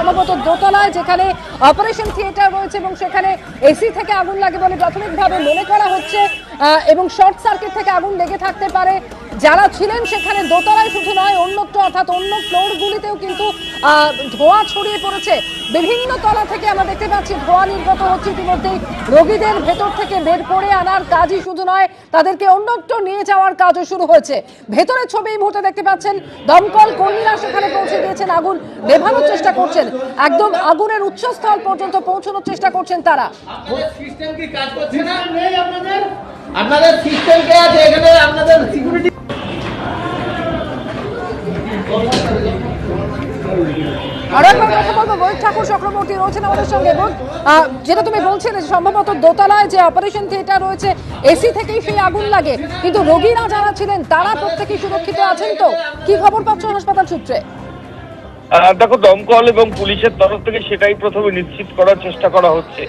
সম্ভবত দোতলায়, যেখানে অপারেশন থিয়েটার রয়েছে এবং সেখানে এসি থেকে আগুন লাগে বলে প্রাথমিকভাবে মনে করা হচ্ছে এবং শর্ট সার্কিট থেকে আগুন লেগে থাকতে পারে। যারা ছিলেন সেখানে দোতলায় শুধু নয়, অন্যত্র অর্থাৎ অন্য ফ্লোরগুলিতেও কিন্তু ধোঁয়া ছড়িয়ে পড়েছে। বিভিন্ন তলা থেকে আমরা দেখতে পাচ্ছি ধোঁয়া নির্গত হচ্ছে। ইতিমধ্যেই রোগীদের ভেতর থেকে বের করে আনার কাজই শুধু নয়, তাদেরকে অন্যত্র নিয়ে যাওয়ার কাজও শুরু হয়েছে। ভেতরের ছবি এই মুহূর্তে দেখতে পাচ্ছেন, দমকল কর্মীরা সেখানে পৌঁছে গিয়েছেন, আগুন নেভানোর চেষ্টা করছেন, একদম আগুনের উৎসস্থল পর্যন্ত পৌঁছানোর চেষ্টা করছেন তারা। আপনাদের সিস্টেম কে আছে এখানে? আপনাদের সিকিউরিটি ঠাকুর চক্রবর্তী রয়েছেন আমাদের সঙ্গে। এবং যেটা তুমি বলছিলে, সম্ভবত দোতলায় যে অপারেশন থিয়েটার রয়েছে, এসি থেকেই সেই আগুন লাগে, কিন্তু রোগীরা যারা ছিলেন তারা প্রত্যেকেই সুরক্ষিত আছেন। তো কি খবর পাচ্ছ হাসপাতাল সূত্রে? দেখো, দমকল এবং পুলিশের তরফ থেকে সেটাই প্রথমে নিশ্চিত করার চেষ্টা করা হচ্ছে।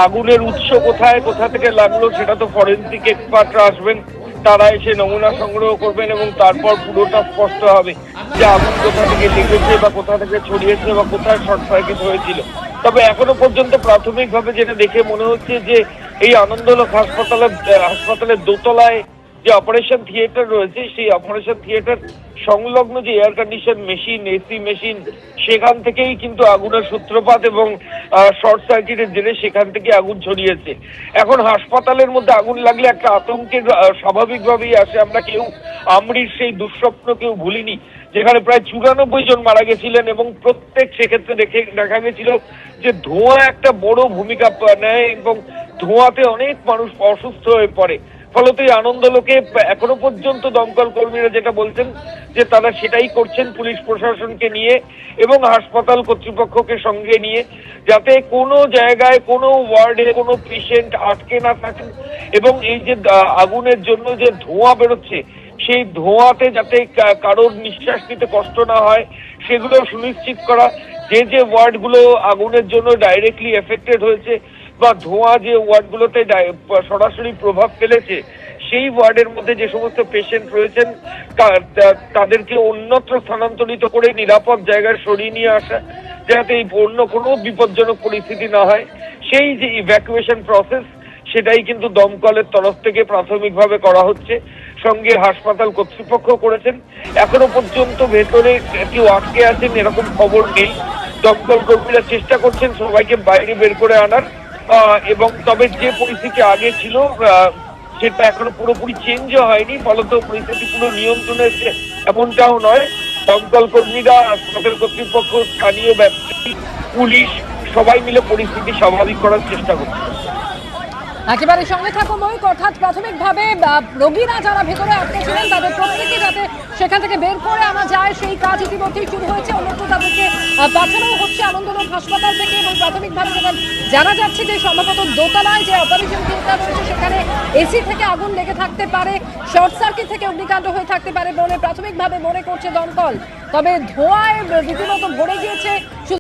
আগুনের উৎস কোথায়, কোথা থেকে লাগলো সেটা তো ফরেনসিক এক্সপার্টরা আসবেন, তারা এসে নমুনা সংগ্রহ করবেন এবং তারপর পুরোটা স্পষ্ট হবে যে আগুন কোথা থেকে লেগেছে বা কোথা থেকে ছড়িয়েছে বা কোথায় শর্ট সার্কিট হয়েছিল। তবে এখনো পর্যন্ত প্রাথমিকভাবে যেটা দেখে মনে হচ্ছে যে এই আনন্দলোক হাসপাতালের দোতলায় যে অপারেশন থিয়েটার রয়েছে, সেই অপারেশন থিয়েটার সংলগ্ন যে air condition machine, AC machine, সেখান থেকেই কিন্তু আগুনের সূত্রপাত এবং শর্ট সার্কিটের জেরে সেখান থেকে আগুন ছড়িয়েছে। এখন হাসপাতালের মধ্যে আগুন লাগলে একটা আতঙ্কের স্বাভাবিকভাবেই আসে। আমরির সেই দুঃস্বপ্ন কেউ ভুলিনি, যেখানে প্রায় 94 জন মারা গেছিলেন এবং প্রত্যেক সেক্ষেত্রে দেখা গেছিল যে ধোঁয়া একটা বড় ভূমিকা নেয় এবং ধোঁয়াতে অনেক মানুষ অসুস্থ হয়ে পড়ে। ফলত এই আনন্দলোকে এখনো পর্যন্ত দমকল কর্মীরা যেটা বলছেন যে তারা সেটাই করছেন পুলিশ প্রশাসনকে নিয়ে এবং হাসপাতাল কর্তৃপক্ষকে সঙ্গে নিয়ে, যাতে কোনো জায়গায় কোনো ওয়ার্ডে কোনো পেশেন্ট আটকে না থাকেন এবং এই যে আগুনের জন্য যে ধোঁয়া বেরোচ্ছে, সেই ধোঁয়াতে যাতে কারোর নিঃশ্বাস নিতে কষ্ট না হয় সেগুলো সুনিশ্চিত করা। যে ওয়ার্ডগুলো আগুনের জন্য ডাইরেক্টলি এফেক্টেড হয়েছে বা ধোঁয়া যে ওয়ার্ডগুলোতে সরাসরি প্রভাব ফেলেছে, সেই ওয়ার্ডের মধ্যে যে সমস্ত পেশেন্ট রয়েছেন তাদেরকে অন্যত্র স্থানান্তরিত করে নিরাপদ জায়গায় সরিয়ে নিয়ে আসা, যাতে অন্য কোনো বিপজ্জনক পরিস্থিতি না হয়, সেই যে ইভ্যাকুয়েশন প্রসেস সেটাই কিন্তু দমকলের তরফ থেকে প্রাথমিকভাবে করা হচ্ছে, সঙ্গে হাসপাতাল কর্তৃপক্ষ করেছেন। এখনো পর্যন্ত ভেতরে কেউ আটকে আছেন এরকম খবর নেই। দমকল কর্মীরা চেষ্টা করছেন সবাইকে বাইরে বের করে আনার এবং তবে যে পরিস্থিতি আগে ছিল সেটা এখনো পুরোপুরি চেঞ্জও হয়নি, ফলত পরিস্থিতি পুরো নিয়ন্ত্রণে এসেছে এমনটাও নয়। দমকল কর্মীরা, হাসপাতাল কর্তৃপক্ষ, স্থানীয় ব্যবসায়ী, পুলিশ সবাই মিলে পরিস্থিতি স্বাভাবিক করার চেষ্টা করছে। একেবারে সঙ্গে থাকো ময়ূক। অর্থাৎ প্রাথমিকভাবে রোগীরা যারা ভেতরে আটকে ছিলেন তাদের প্রত্যেকে যাতে সেখান থেকে বের করে আনা যায় সেই কাজ ইতিমধ্যেই শুরু হয়েছে। অন্যত্র তাদেরকে পাঠানো হচ্ছে আনন্দলোক হাসপাতাল থেকে এবং প্রাথমিকভাবে জানা যাচ্ছে যে সম্ভবত দোতলায় যে অপারেশন থিয়েটার রয়েছে সেখানে এসি থেকে আগুন লেগে থাকতে পারে, শর্ট সার্কিট থেকে অগ্নিকাণ্ড হয়ে থাকতে পারে বলে প্রাথমিকভাবে মনে করছে দমকল। তবে ধোঁয়ায় রীতিমতো ভরে গিয়েছে।